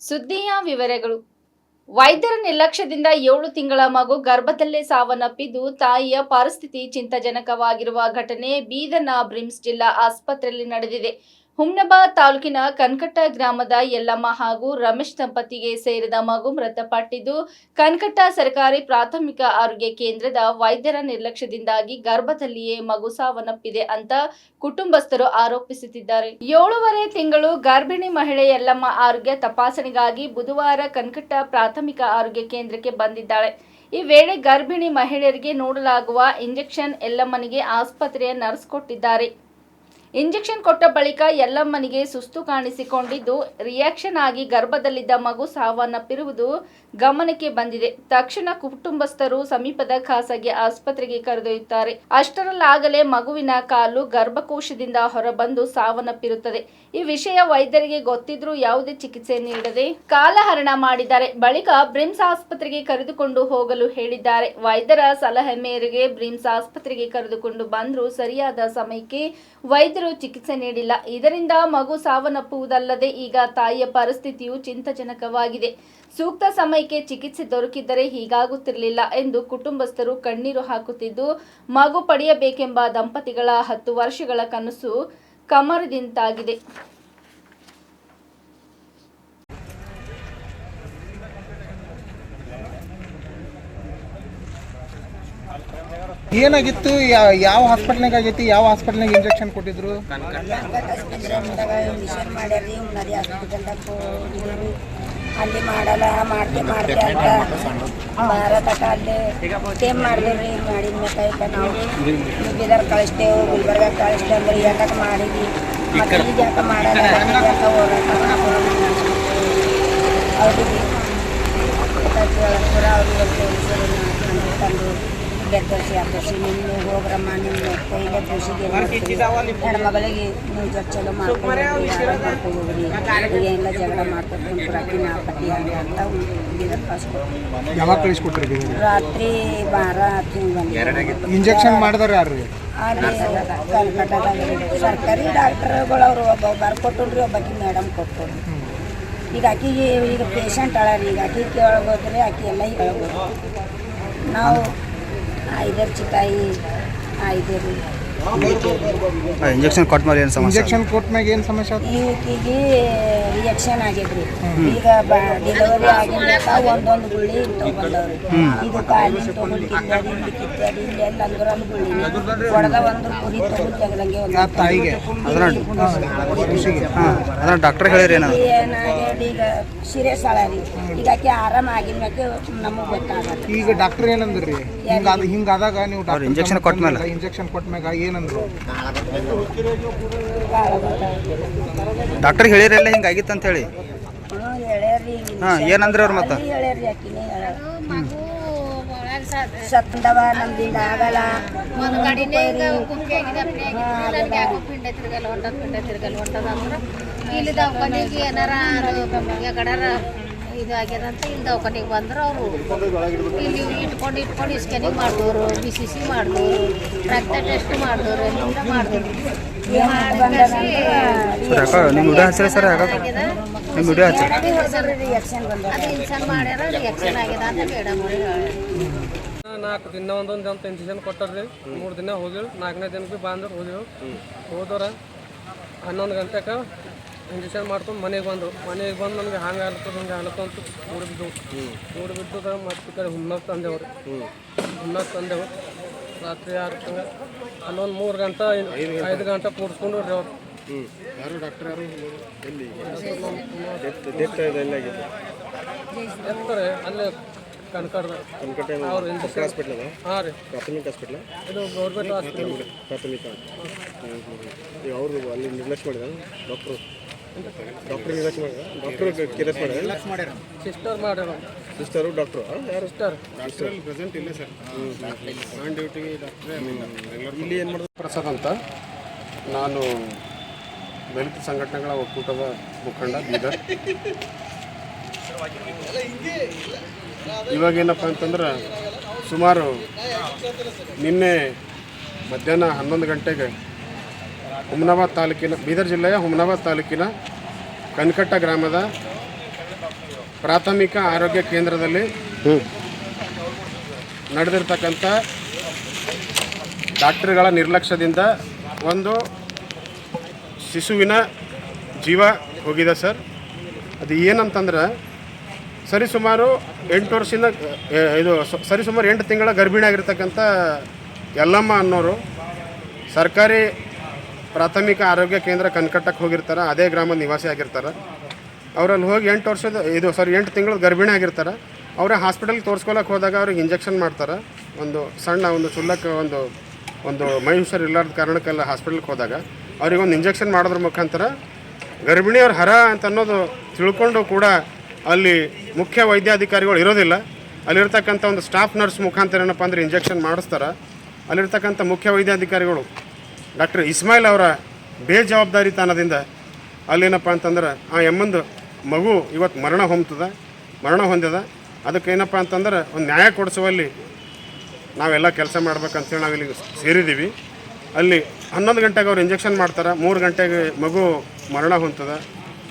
ಸುದ್ದಿಯ ವಿವರಗಳು. ವೈದ್ಯರ ನಿರ್ಲಕ್ಷ್ಯದಿಂದ 7 ತಿಂಗಳ ಮಗು ಗರ್ಭದಲ್ಲೇ ಸಾವನ್ನಪ್ಪಿದ್ದು, ತಾಯಿಯ ಪರಿಸ್ಥಿತಿ ಚಿಂತಾಜನಕವಾಗಿರುವ ಘಟನೆ ಬೀದರ್ನ ಬ್ರಿಮ್ಸ್ ಜಿಲ್ಲಾ ಆಸ್ಪತ್ರೆಯಲ್ಲಿ ನಡೆದಿದೆ. ಹುಮ್ನಾಬಾದ್ ತಾಲೂಕಿನ ಕನಕಟ್ಟ ಗ್ರಾಮದ ಯಲ್ಲಮ್ಮ ಹಾಗೂ ರಮೇಶ್ ದಂಪತಿಗೆ ಸೇರಿದ ಮಗು ಮೃತಪಟ್ಟಿದ್ದು, ಕನಕಟ್ಟ ಸರ್ಕಾರಿ ಪ್ರಾಥಮಿಕ ಆರೋಗ್ಯ ಕೇಂದ್ರದ ವೈದ್ಯರ ನಿರ್ಲಕ್ಷ್ಯದಿಂದಾಗಿ ಗರ್ಭದಲ್ಲಿಯೇ ಮಗು ಸಾವನ್ನಪ್ಪಿದೆ ಅಂತ ಕುಟುಂಬಸ್ಥರು ಆರೋಪಿಸುತ್ತಿದ್ದಾರೆ. 7.5 ತಿಂಗಳು ಗರ್ಭಿಣಿ ಮಹಿಳೆ ಯಲ್ಲಮ್ಮ ಆರೋಗ್ಯ ತಪಾಸಣೆಗಾಗಿ ಬುಧವಾರ ಕನಕಟ್ಟ ಪ್ರಾಥಮಿಕ ಆರೋಗ್ಯ ಕೇಂದ್ರಕ್ಕೆ ಬಂದಿದ್ದಾಳೆ. ಈ ವೇಳೆ ಗರ್ಭಿಣಿ ಮಹಿಳೆಯರಿಗೆ ನೀಡಲಾಗುವ ಇಂಜೆಕ್ಷನ್ ಯಲ್ಲಮ್ಮನಿಗೆ ಆಸ್ಪತ್ರೆಯ ನರ್ಸ್ ಕೊಟ್ಟಿದ್ದಾರೆ. ಇಂಜೆಕ್ಷನ್ ಕೊಟ್ಟ ಬಳಿಕ ಯಲ್ಲಮ್ಮನಿಗೆ ಸುಸ್ತು ಕಾಣಿಸಿಕೊಂಡಿದ್ದು, ರಿಯಾಕ್ಷನ್ ಆಗಿ ಗರ್ಭದಲ್ಲಿದ್ದ ಮಗು ಸಾವನ್ನಪ್ಪಿರುವುದು ಗಮನಕ್ಕೆ ಬಂದಿದೆ. ತಕ್ಷಣ ಕುಟುಂಬಸ್ಥರು ಸಮೀಪದ ಖಾಸಗಿ ಆಸ್ಪತ್ರೆಗೆ ಕರೆದೊಯ್ಯುತ್ತಾರೆ. ಅಷ್ಟರಲ್ಲಾಗಲೇ ಮಗುವಿನ ಕಾಲು ಗರ್ಭಕೋಶದಿಂದ ಹೊರಬಂದು ಸಾವನ್ನಪ್ಪಿರುತ್ತದೆ. ಈ ವಿಷಯ ವೈದ್ಯರಿಗೆ ಗೊತ್ತಿದ್ರೂ ಯಾವುದೇ ಚಿಕಿತ್ಸೆ ನೀಡದೆ ಕಾಲಹರಣ ಮಾಡಿದ್ದಾರೆ. ಬಳಿಕ ಬ್ರಿಮ್ಸ್ ಆಸ್ಪತ್ರೆಗೆ ಕರೆದುಕೊಂಡು ಹೋಗಲು ಹೇಳಿದ್ದಾರೆ. ವೈದ್ಯರ ಸಲಹೆ ಮೇರೆಗೆ ಬ್ರಿಮ್ಸ್ ಆಸ್ಪತ್ರೆಗೆ ಕರೆದುಕೊಂಡು ಬಂದರೂ ಸರಿಯಾದ ಸಮಯಕ್ಕೆ ವೈದ್ಯರು ಚಿಕಿತ್ಸೆ ನೀಡಿಲ್ಲ. ಇದರಿಂದ ಮಗು ಸಾವನ್ನಪ್ಪುವುದಲ್ಲದೆ ಈಗ ತಾಯಿಯ ಪರಿಸ್ಥಿತಿಯು ಚಿಂತಾಜನಕವಾಗಿದೆ. ಸೂಕ್ತ ಸಮಯಕ್ಕೆ ಚಿಕಿತ್ಸೆ ದೊರಕಿದ್ದರೆ ಹೀಗಾಗುತ್ತಿರಲಿಲ್ಲ ಎಂದು ಕುಟುಂಬಸ್ಥರು ಕಣ್ಣೀರು ಹಾಕುತ್ತಿದ್ದು, ಮಗು ಪಡೆಯಬೇಕೆಂಬ ದಂಪತಿಗಳ 10 ವರ್ಷಗಳ ಕನಸು ಕಮರದಿಂತಾಗಿದೆ. ಏನಾಗಿತ್ತು? ಯಾವ ಹಾಸ್ಪಿಟಲ್ನಾಗ ಆಗೈತಿ? ಯಾವ ಹಾಸ್ಪಿಟಲ್ನಾಗ ಇಂಜೆಕ್ಷನ್ ಕೊಟ್ಟಿದ್ರು? ಇಂಜೆಕ್ಷನ್ ಮಾಡ್ಯಾರಿ. ನದಿ ಹಾಸ್ಪಿಟಲ್ದಾಗ ಅಲ್ಲಿ ಮಾಡಲ್ಲ ಮಾಡ್ತೆ ಅಂತ ಭಾರತಕ ಅಲ್ಲಿ ಟೇಮ್ ಮಾಡಿದ್ರಿ. ಮಾಡಿದ ಬೇಕಾಯ್ತ ನಾವು ಬೀದರ್ ಕಳಿಸ್ತೇವೆ, ಗುಲ್ಬರ್ಗ ಕಳಿಸ್ತೇವೆ ಅಂದ್ರೆ ಯಾಕೆ ಮಾಡಿದ್ವಿ. ಮತ್ತೆ ಈಗ ಯಾಕೆ ಮಾಡಲ್ಲ, ಯಾಕೆ ಹೋರಾಟ ಅವ್ರಿಗೆ ಪೂರ ಅವ್ರಿಗೆ ತಂದು ಬೆದ್ದರ್ಸಿ ನಿನ್ನ ಹೋಗ್ರಮ್ಮ, ನಿಮ್ಮ ಕೈಲೇ ತೋರಿಸಿಗೆ ಹೆಣ್ಮಗಳಿಗೆ ನೀವು ಜಡ್ ಚಲೋ ಮಾಡ್ಕೊಂಡು ಹೋಗ್ರಿ, ಈಗೆಲ್ಲ ಜಗಳ ಮಾಡ್ಕೊಂಡು ಕುಂತ್ರಾಕಿ ನಾ ಪತಿ ಅಂತ ಬೀದರ್ ಕಳಿಸ್ಕೊಡ್ತೀವಿ. ಯಾವಾಗ ಕಳಿಸ್ಕೊಟ್ರಿ? ರಾತ್ರಿ 12 ಇಂಜೆಕ್ಷನ್ ಮಾಡಿದಾರೆ ಯಾರು? ಅಲ್ಲಿ ಕಲ್ಕಟ್ಟದಾಗ ಸರ್ಕಾರಿ ಡಾಕ್ಟರ್ಗಳು ಅವರು ಒಬ್ಬ ಬರ್ಕೊಟ್ರಿ, ಒಬ್ಬಾಕಿ ಮೇಡಮ್ ಕೊಟ್ಕೊಡ್ರಿ. ಈಗ ಆಕಿಗೆ ಈಗ ಪೇಷಂಟ್ ಅಳರಿ, ಈಗ ಆಕಿ ಕೇಳ್ಬೋದ್ರಿ, ಆಕಿ ಎಲ್ಲ ಹೇಳ್ಬೋದು. ನಾವು 5 ಚಿಕಾಯಿ 5 ಇಂಜೆಕ್ಷನ್ ಕೊಟ್ಟ ಮೇಲೆ ಏನು ಸಮಸ್ಯೆ? ಇಂಜೆಕ್ಷನ್ ಕೊಟ್ಟ ಮ್ಯಾಗ ಏನು ಸಮಸ್ಯೆ? ಈಕಿಗೆ ರಿಯಾಕ್ಷನ್ ಆಗೈತ್ರಿ. ಈಗ ಡೆಲಿವರಿ ಆಗಿರ್ಬೇಕ ಒಂದೊಂದು ಗುಳ್ಳಿ ತೊಗೊಂಡವ್ರಿ. ಇದು ಕಾಲಿನ ತೊಗೊಂಡು ಕಿತ್ತಾಡಿ ಇಲ್ಲಿ ಕಿತ್ತಾಡಿ ಇಲ್ಲೆಲ್ಲ ಅಂದ್ರಲ್ಲಿ ಗುಳ್ಳಿ ಹೊಡೆದ ಒಂದು ಕುರಿ ತೊಗೊಂಡು ತೆಗ್ದಂಗೆ ತಾಯಿಗೆ ಅದನ್ನ ಡಾಕ್ಟರ್ ಹೇಳಿರಿ ಏನಾಗ್ಯದ ಈಗ ಸೀರಿಯಸ್ ಅಳರಿ. ಈಗ ಆಕೆ ಆರಾಮ ಆಗಿನ ಮ್ಯಾಕೆ ನಮಗೆ ಗೊತ್ತಾಗತ್ತೆ. ಈಗ ಡಾಕ್ಟರ್ ಏನಂದ್ರಿ? ಹಿಂಗಾದಾಗ ನೀವು ಇಂಜೆಕ್ಷನ್ ಕೊಟ್ಟ ಮೇಲೆ ಇಂಜೆಕ್ಷನ್ ಕೊಟ್ಟ ಮ್ಯಾಗ ಏನಂದ್ರು? ಡಾಕ್ಟರ್ ಹೇಳಿರಲ್ಲ ಹಿಂಗಾಗಿತ್ತು ಅಂತ ಹೇಳಿ. ಹೇಳ್ಯಾರಿ. ಏನಂದ್ರೆ ಅವ್ರು ಮತ್ತೆ ಹೇಳ್ಯಾರಿ. ಆಕಿನೇ ಸತ್ತಂದವ ನಮ್ದಿಂದ ಆಗಲ್ಲ. ಒಂದು ಗಾಡಿನೇ ತಿರ್ಗಲ್ ಹೊಂಟದ ಅಂದ್ರೆ ಇಲ್ಲಿ ದವಾಖಾನೆಗೆ ಏನಾರ ಎಗಡಾರ ಇದು ಆಗ್ಯದ ಅಂತ ಇಲ್ಲಿ ದವಾಖಾನೆಗೆ ಬಂದ್ರೆ ಅವರು ಇಲ್ಲಿ ಇಟ್ಕೊಂಡು ಸ್ಕ್ಯಾನಿಂಗ್ ಮಾಡಿದವರು, BCC ಮಾಡಿದವರು, ರಕ್ತ ಟೆಸ್ಟ್ ಮಾಡಿದವರು, ಎಲ್ಲ ಮಾಡಿದವರು. ನಿಮ್ಮ ವಿಡಿಯೋ ಹಚ್ಚಿರಿ ಸರ್. ನಿಮ್ಮ ವಿಡಿಯೋ ಹಚ್ಚಿ ಅದು ಇನ್ಸನ್ ಮಾಡ್ಯಾರ, ರಿಯಾಕ್ಷನ್ ಆಗ್ಯದ ಅಂತ ಮೇಡಮ್ ಅವ್ರು ಹೇಳಿ. 4 ದಿನ ಒಂದೊಂದು ಅಂತ ಇಂಜೆಕ್ಷನ್ ಕೊಟ್ಟಾರ್ರಿ. 3 ದಿನ ಹೋಗಿರು, 4ನೇ ದಿನಕ್ಕೆ ಬಂದ್ರೆ ಹೋದವ್ರ 11 ಗಂಟೆಗೆ ಇಂಜೆಕ್ಷನ್ ಮಾಡ್ಕೊಂಡು ಮನೆಗೆ ಬಂದರು. ಮನೆಗೆ ಬಂದು ನಮಗೆ ಹಂಗೆ ಆಗ್ಲತ್ತದ ಹಿಂಗೆ ಆಗ್ಲತ್ತ ಅಂತ ಬಿದ್ದು ಮತ್ತೆ ಕಡೆ ಹುಮ್ನಾಗ್ ತಂದೆವ್ರಿ. ಹುಮ್ನಾಗ್ ತಂದೆವು ರಾತ್ರಿ 6 ತಿಂಗಳು ಅಲ್ಲೊಂದು 3 ಗಂಟೆ 5 ಗಂಟೆ ಕೂಡಿಸ್ಕೊಂಡು ರೀ ಅವ್ರು. ಯಾರು ಡಾಕ್ಟರ್ ಯಾರು ಎತ್ತಾರೆ ಅಲ್ಲೇ ಕನಕಟ್ಟ ಅವ್ರು ಇಂಜೆಕ್ಷನ್ ಹಾಸ್ಪಿಟಲ್? ಹಾಂ ರೀ, ಪ್ರಾಥಮಿಕ ಹಾಸ್ಪಿಟಲ್. ಇದು ಗೌರ್ಮೆಂಟ್ ಹಾಸ್ಪಿಟಲ್ ಪ್ರಾಥಮಿಕ ಅವರು ಅಲ್ಲಿ ನಿರ್ಲಕ್ಷ್ಯ ಮಾಡಿದ ಡಾಕ್ಟ್ರು ನಿರ್ಲಕ್ಷ್ಯ ಮಾಡಿದ ಡಾಕ್ಟ್ರು ಕೇರ್ಲೆಸ್ ಮಾಡ್ಯಾರ. ಸಿಸ್ಟರ್ ಮಾಡ್ಯಾರ. ಸಿಸ್ಟರು ಡಾಕ್ಟ್ರು ಯಾರು? ಸಿಸ್ಟರ್ ಪ್ರೆಸೆಂಟ್ ಇಲ್ಲ ಸರ್. ಆನ್ ಡ್ಯೂಟಿಗೆ ಡಾಕ್ಟ್ರೇ ಇಲ್ಲಿ ಏನು ಮಾಡಿದ್ರು? ಪ್ರಸಾದ್ ಅಂತ, ನಾನು ದಲಿತ ಸಂಘಟನೆಗಳ ಒಕ್ಕೂಟದ ಮುಖಂಡ ಬೀದರ್. ಇವಾಗೇನಪ್ಪ ಅಂತಂದ್ರೆ ಸುಮಾರು ನಿನ್ನೆ ಮಧ್ಯಾಹ್ನ 11 ಗಂಟೆಗೆ ಹುಮ್ನಾಬಾದ್ ತಾಲೂಕಿನ, ಬೀದರ್ ಜಿಲ್ಲೆಯ ಹುಮ್ನಾಬಾದ್ ತಾಲೂಕಿನ ಕನಕಟ್ಟ ಗ್ರಾಮದ ಪ್ರಾಥಮಿಕ ಆರೋಗ್ಯ ಕೇಂದ್ರದಲ್ಲಿ ನಡೆದಿರ್ತಕ್ಕಂಥ ಡಾಕ್ಟರ್ಗಳ ನಿರ್ಲಕ್ಷ್ಯದಿಂದ ಒಂದು ಶಿಶುವಿನ ಜೀವ ಹೋಗಿದೆ ಸರ್. ಅದು ಏನಂತಂದ್ರೆ ಸರಿಸುಮಾರು 8 ವರ್ಷದಿಂದ ಸರಿಸುಮಾರು 8 ತಿಂಗಳ ಗರ್ಭಿಣಿ ಆಗಿರ್ತಕ್ಕಂಥ ಯಲ್ಲಮ್ಮ ಅನ್ನೋರು ಸರ್ಕಾರಿ ಪ್ರಾಥಮಿಕ ಆರೋಗ್ಯ ಕೇಂದ್ರ ಕನ್ಕಟ್ಟಕ್ಕೆ ಹೋಗಿರ್ತಾರೆ. ಅದೇ ಗ್ರಾಮದ ನಿವಾಸಿ ಆಗಿರ್ತಾರೆ. ಅವರಲ್ಲಿ ಹೋಗಿ 8 ತಿಂಗಳ ಗರ್ಭಿಣಿ ಆಗಿರ್ತಾರೆ. ಅವರ ಹಾಸ್ಪಿಟಲ್ಗೆ ತೋರಿಸ್ಕೊಳಕ್ಕೆ ಹೋದಾಗ ಅವ್ರಿಗೆ ಇಂಜೆಕ್ಷನ್ ಮಾಡ್ತಾರೆ. ಒಂದು ಸಣ್ಣ ಒಂದು ಚುಲ್ಲಕ್ಕೆ ಒಂದು ಮೈ ಹುಷಾರು ಇಲ್ಲಾರ್ದ ಕಾರಣಕ್ಕೆಲ್ಲ ಹಾಸ್ಪಿಟಲ್ಗೆ ಹೋದಾಗ ಅವ್ರಿಗೊಂದು ಇಂಜೆಕ್ಷನ್ ಮಾಡೋದ್ರ ಮುಖಾಂತರ ಗರ್ಭಿಣಿಯವ್ರ ಹರ ಅಂತ ಅನ್ನೋದು ತಿಳ್ಕೊಂಡು ಕೂಡ ಅಲ್ಲಿ ಮುಖ್ಯ ವೈದ್ಯಾಧಿಕಾರಿಗಳು ಇರೋದಿಲ್ಲ. ಅಲ್ಲಿರ್ತಕ್ಕಂಥ ಒಂದು ಸ್ಟಾಫ್ ನರ್ಸ್ ಮುಖಾಂತರ ಏನಪ್ಪ ಅಂದರೆ ಇಂಜೆಕ್ಷನ್ ಮಾಡಿಸ್ತಾರೆ. ಅಲ್ಲಿರ್ತಕ್ಕಂಥ ಮುಖ್ಯ ವೈದ್ಯಾಧಿಕಾರಿಗಳು ಡಾಕ್ಟರ್ ಇಸ್ಮಾಯಿಲ್ ಅವರ ಬೇಜವಾಬ್ದಾರಿತನದಿಂದ ಅಲ್ಲೇನಪ್ಪ ಅಂತಂದ್ರೆ ಆ ಎಮ್ಮಂದು ಮಗು ಇವತ್ತು ಮರಣ ಹೊಂದಿದ. ಅದಕ್ಕೆ ಏನಪ್ಪ ಅಂತಂದ್ರೆ ಒಂದು ನ್ಯಾಯ ಕೊಡಿಸುವಲ್ಲಿ ನಾವೆಲ್ಲ ಕೆಲಸ ಮಾಡ್ಬೇಕಂತೇಳಿ ನಾವಿಲ್ಲಿ ಸೇರಿದ್ದೀವಿ. ಅಲ್ಲಿ 11 ಗಂಟೆಗೆ ಅವ್ರು ಇಂಜೆಕ್ಷನ್ ಮಾಡ್ತಾರೆ. 3 ಗಂಟೆಗೆ ಮಗು ಮರಣ ಹೊಂದ್ತದೆ.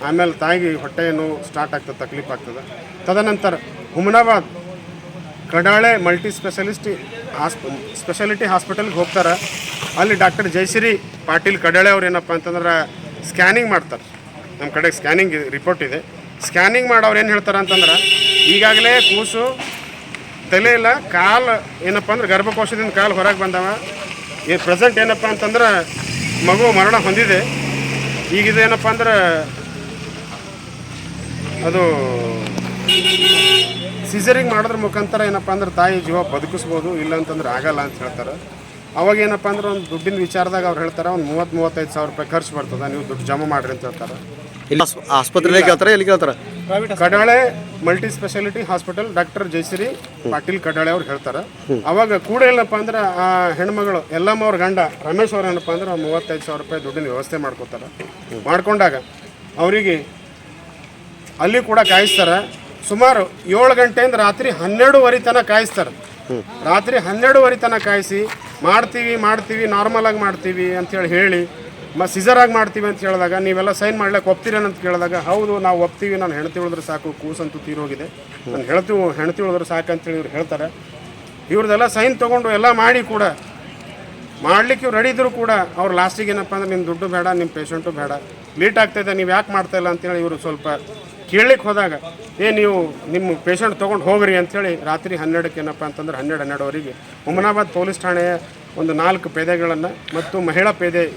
ಆಮೇಲೆ ತಾಯಿಗೆ ಹೊಟ್ಟೆ ನೋವು ಸ್ಟಾರ್ಟ್ ಆಗ್ತದೆ, ತಕ್ಲೀಫ್ ಆಗ್ತದೆ. ತದನಂತರ ಹುಮನಾಬಾದ್ ಕಡಾಳೆ ಮಲ್ಟಿ ಸ್ಪೆಷಾಲಿಟಿ ಹಾಸ್ಪಿಟಲ್ಗೆ ಹೋಗ್ತಾರೆ. ಅಲ್ಲಿ ಡಾಕ್ಟರ್ ಜಯಶ್ರೀ ಪಾಟೀಲ್ ಕಡಾಳೆ ಅವ್ರು ಏನಪ್ಪ ಅಂತಂದ್ರೆ ಸ್ಕ್ಯಾನಿಂಗ್ ಮಾಡ್ತಾರೆ. ನಮ್ಮ ಕಡೆ ಸ್ಕ್ಯಾನಿಂಗ್ ರಿಪೋರ್ಟ್ ಇದೆ. ಸ್ಕ್ಯಾನಿಂಗ್ ಮಾಡೋರು ಏನು ಹೇಳ್ತಾರೆ ಅಂತಂದ್ರೆ ಈಗಾಗಲೇ ಕೂಸು ತಲೆ ಇಲ್ಲ, ಕಾಲು ಏನಪ್ಪ ಅಂದ್ರೆ ಗರ್ಭಕೋಶದಿಂದ ಕಾಲು ಹೊರಗೆ ಬಂದವ. ಪ್ರೆಸೆಂಟ್ ಏನಪ್ಪ ಅಂತಂದ್ರೆ ಮಗು ಮರಣ ಹೊಂದಿದೆ. ಈಗಿದು ಏನಪ್ಪ ಅಂದ್ರೆ ಅದು ಸಿಸರಿಂಗ್ ಮಾಡೋದ್ರ ಮುಖಾಂತರ ಏನಪ್ಪ ಅಂದ್ರೆ ತಾಯಿ ಜೀವ ಬದುಕಿಸ್ಬೋದು, ಇಲ್ಲ ಅಂತಂದ್ರೆ ಆಗಲ್ಲ ಅಂತ ಹೇಳ್ತಾರೆ. ಅವಾಗ ಏನಪ್ಪ ಅಂದ್ರೆ ಒಂದು ದುಡ್ಡಿನ ವಿಚಾರದಾಗ ಅವ್ರು ಹೇಳ್ತಾರೆ ಒಂದು 30-35 ಸಾವಿರ ರೂಪಾಯಿ ಖರ್ಚು ಬರ್ತದೆ, ನೀವು ದುಡ್ಡು ಜಮಾ ಮಾಡಿರಿ ಅಂತ ಹೇಳ್ತಾರೆ. ಇಲ್ಲಿ ಆಸ್ಪತ್ರೆಯಲ್ಲಿ ಕೇಳ್ತಾರೆ, ಎಲ್ಲಿ ಕೇಳ್ತಾರೆ? Kadale multi speciality hospital doctor Jayashree Patil Kadale ಅವ್ರು ಹೇಳ್ತಾರೆ. ಅವಾಗ ಕೂಡ ಏನಪ್ಪ ಅಂದ್ರೆ ಆ ಹೆಣ್ಮಗಳು ಎಲ್ಲಮ್ಮ ಅವ್ರ ಗಂಡ ರಮೇಶ್ ಅವ್ರು ಏನಪ್ಪ ಅಂದ್ರೆ 35 ಸಾವಿರ ರೂಪಾಯಿ ದುಡ್ಡಿನ ವ್ಯವಸ್ಥೆ ಮಾಡ್ಕೋತಾರೆ. ಮಾಡ್ಕೊಂಡಾಗ ಅವರಿಗೆ ಅಲ್ಲಿ ಕೂಡ ಕಾಯಿಸ್ತಾರೆ. ಸುಮಾರು 7 ಗಂಟೆಯಿಂದ ರಾತ್ರಿ 12:30 ತನಕ ಕಾಯಿಸ್ತಾರೆ. ರಾತ್ರಿ 12:30 ತನಕ ಕಾಯಿಸಿ ಮಾಡ್ತೀವಿ ನಾರ್ಮಲಾಗಿ ಮಾಡ್ತೀವಿ ಅಂಥೇಳಿ ಹೇಳಿ ಸಿಸರಾಗಿ ಮಾಡ್ತೀವಿ ಅಂತ ಹೇಳಿದಾಗ ನೀವೆಲ್ಲ ಸೈನ್ ಮಾಡ್ಲಿಕ್ಕೆ ಒಪ್ತೀರೇನಂತ ಕೇಳಿದಾಗ ಹೌದು ನಾವು ಒಪ್ತೀವಿ, ನಾನು ಹೆಣ್ತಿ ಉಳಿದ್ರೆ ಸಾಕು, ಕೂಸಂತೂ ತೀರೋಗಿದೆ, ನಾನು ಹೆಣ್ತಿ ಉಳಿದ್ರೆ ಸಾಕು ಅಂತೇಳಿ ಇವ್ರು ಹೇಳ್ತಾರೆ. ಇವ್ರದ್ದೆಲ್ಲ ಸೈನ್ ತೊಗೊಂಡು ಎಲ್ಲ ಮಾಡಿ ಕೂಡ ಮಾಡ್ಲಿಕ್ಕೆ ಇವ್ರು ರೆಡಿ ಇದ್ರು ಕೂಡ ಅವ್ರು ಲಾಸ್ಟಿಗೆ ಏನಪ್ಪ ಅಂದ್ರೆ ನಿಮ್ಮ ದುಡ್ಡು ಬೇಡ, ನಿಮ್ಮ ಪೇಷಂಟು ಬೇಡ, ಲೇಟ್ ಆಗ್ತಾಯಿದೆ, ನೀವು ಯಾಕೆ ಮಾಡ್ತಾಯಿಲ್ಲ ಅಂತೇಳಿ ಇವರು ಸ್ವಲ್ಪ ಕೇಳಲಿಕ್ಕೆ ಹೋದಾಗ ನೀವು ನಿಮ್ಮ ಪೇಷಂಟ್ ತೊಗೊಂಡು ಹೋಗ್ರಿ ಅಂಥೇಳಿ ರಾತ್ರಿ 12ಕ್ಕೆ ಏನಪ್ಪ ಅಂತಂದ್ರೆ 12:30ವರೆಗೆ ಹುಮನಾಬಾದ್ ಪೊಲೀಸ್ ಠಾಣೆಯ ಒಂದು 4 ಪೇದೆಗಳನ್ನು ಮತ್ತು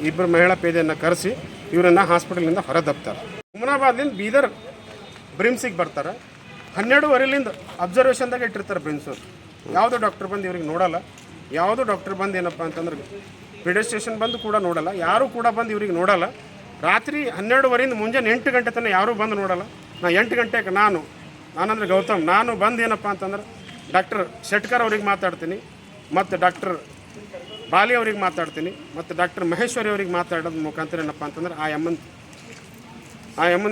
ಇಬ್ಬರು ಮಹಿಳಾ ಪೇದೆಯನ್ನು ಕರೆಸಿ ಇವರನ್ನು ಹಾಸ್ಪಿಟಲಿಂದ ಹೊರದಬ್ತಾರೆ. ಹುಮನಾಬಾದ್ಲಿಂದ ಬೀದರ್ ಬ್ರಿಮ್ಸಿಗೆ ಬರ್ತಾರೆ. 12:30ಲಿಂದ ಅಬ್ಸರ್ವೇಷನ್ದಾಗ ಇಟ್ಟಿರ್ತಾರೆ ಬ್ರಿಮ್ಸವ್ರು. ಯಾವುದೋ ಡಾಕ್ಟರ್ ಬಂದು ಇವ್ರಿಗೆ ನೋಡಲ್ಲ, ಯಾವುದೋ ಡಾಕ್ಟರ್ ಬಂದು ಏನಪ್ಪ ಅಂತಂದ್ರೆ ಪೀಡಿಯಾಟ್ರಿಷಿಯನ್ ಬಂದು ಕೂಡ ನೋಡಲ್ಲ, ಯಾರೂ ಕೂಡ ಬಂದು ಇವ್ರಿಗೆ ನೋಡಲ್ಲ. ರಾತ್ರಿ 12:30ಯಿಂದ ಮುಂಜಾನೆ 8 ಗಂಟೆ ತನಕ ಯಾರೂ ಬಂದು ನೋಡಲ್ಲ. 8 ಗಂಟೆಗೆ ನಾನಂದ್ರೆ ಗೌತಮ್ ಬಂದು ಏನಪ್ಪ ಅಂತಂದ್ರೆ ಡಾಕ್ಟರ್ ಶೆಟ್ಕರ್ ಅವ್ರಿಗೆ ಮಾತಾಡ್ತೀನಿ, ಮತ್ತು ಡಾಕ್ಟರ್ ಬಾಲಿ ಅವ್ರಿಗೆ ಮಾತಾಡ್ತೀನಿ, ಮತ್ತು ಡಾಕ್ಟರ್ ಮಹೇಶ್ವರಿ ಅವ್ರಿಗೆ ಮಾತಾಡೋದ್ರ ಮುಖಾಂತರ ಏನಪ್ಪ ಅಂತಂದ್ರೆ ಆ ಎಮ್ಮಂದು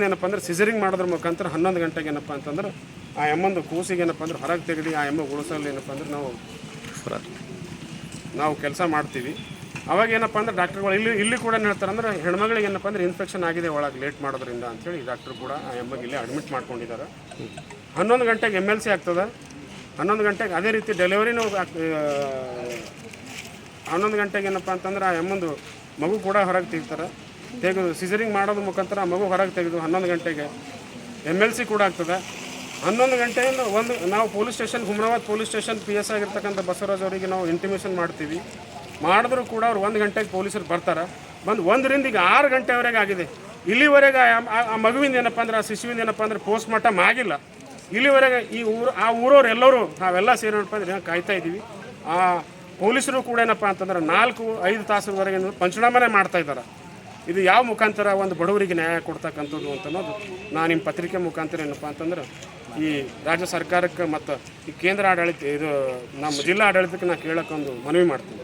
ಏನಪ್ಪ ಅಂದ್ರೆ ಸಿಸರಿಂಗ್ ಮಾಡೋದ್ರ ಮುಖಾಂತರ 11 ಗಂಟೆಗೆ ಏನಪ್ಪ ಅಂತಂದ್ರೆ ಆ ಎಮ್ಮಂದು ಕೂಸಿಗೆ ಏನಪ್ಪ ಅಂದ್ರೆ ಹೊರಗೆ ತೆಗಡಿ ಆ ಎಮ್ಮ ಉಳಿಸಲು ಏನಪ್ಪ ಅಂದ್ರೆ ನಾವು ಕೆಲಸ ಮಾಡ್ತೀವಿ. ಅವಾಗ ಏನಪ್ಪ ಅಂದ್ರೆ ಡಾಕ್ಟರ್ಗಳು ಇಲ್ಲಿ ಕೂಡ ಹೇಳ್ತಾರೆ ಅಂದ್ರೆ ಹೆಣ್ಮಗಳಿಗೆ ಏನಪ್ಪ ಅಂದ್ರೆ ಇನ್ಫೆಕ್ಷನ್ ಆಗಿದೆ ಒಳಗೆ ಲೇಟ್ ಮಾಡೋದ್ರಿಂದ ಅಂಥೇಳಿ ಡಾಕ್ಟ್ರು ಕೂಡ ಆ ಎಮ್ಮಗೆ ಇಲ್ಲಿ ಅಡ್ಮಿಟ್ ಮಾಡ್ಕೊಂಡಿದ್ದಾರೆ. 11 ಗಂಟೆಗೆ MLC ಆಗ್ತದೆ. 11 ಗಂಟೆಗೆ ಅದೇ ರೀತಿ ಡೆಲಿವರಿನೂ 11 ಗಂಟೆಗೆ ಏನಪ್ಪ ಅಂತಂದ್ರೆ ಆ ಎಮ್ಮಂದು ಮಗು ಕೂಡ ಹೊರಗೆ ತೆಗೆದು ಸಿಸರಿಂಗ್ ಮಾಡೋದ್ರ ಮುಖಾಂತರ ಆ ಮಗು ಹೊರಗೆ ತೆಗೆದು 11 ಗಂಟೆಗೆ MLC ಕೂಡ ಆಗ್ತದೆ. 11 ಗಂಟೆಯಿಂದ ನಾವು police station Humnabad police station PS ಆಗಿರ್ತಕ್ಕಂಥ ಬಸವರಾಜ್ ಅವರಿಗೆ ನಾವು ಇಂಟಿಮೇಷನ್ ಮಾಡ್ತೀವಿ. ಮಾಡಿದ್ರು ಕೂಡ ಅವ್ರು 1 ಗಂಟೆಗೆ ಪೊಲೀಸರು ಬರ್ತಾರೆ. ಬಂದು 1ರಿಂದ ಈಗ 6 ಗಂಟೆವರೆಗೆ ಆಗಿದೆ. ಇಲ್ಲಿವರೆಗೆ ಆ ಮಗುವಿಂದ ಏನಪ್ಪ ಅಂದ್ರೆ ಆ ಶಿಶುವಿಂದ ಏನಪ್ಪ ಅಂದ್ರೆ ಪೋಸ್ಟ್ ಮಾರ್ಟಮ್ ಆಗಿಲ್ಲ. ಇಲ್ಲಿವರೆಗೆ ಆ ಊರವ್ರು ಎಲ್ಲರೂ ನಾವೆಲ್ಲ ಸೇರಿನಪ್ಪ ಅಂದ್ರೆ ಕಾಯ್ತಾ ಇದ್ದೀವಿ. ಆ ಪೊಲೀಸರು ಕೂಡ ಏನಪ್ಪ ಅಂತಂದ್ರೆ 4-5 ತಾಸುವರೆಗೆ ಪಂಚನಾಮನೆ ಮಾಡ್ತಾ ಇದ್ದಾರೆ. ಇದು ಯಾವ ಮುಖಾಂತರ ಒಂದು ಬಡವರಿಗೆ ನ್ಯಾಯ ಕೊಡ್ತಕ್ಕಂಥದ್ದು ಅಂತ ಅನ್ನೋದು ನಾನು ನಿಮ್ಮ ಪತ್ರಿಕೆ ಮುಖಾಂತರ ಏನಪ್ಪ ಅಂತಂದ್ರೆ ಈ ರಾಜ್ಯ ಸರ್ಕಾರಕ್ಕೆ ಮತ್ತು ಈ ಕೇಂದ್ರ ಆಡಳಿತ ನಮ್ಮ ಜಿಲ್ಲಾ ಆಡಳಿತಕ್ಕೆ ನಾನು ಕೇಳೋಕ್ಕೊಂದು ಮನವಿ ಮಾಡ್ತೀನಿ.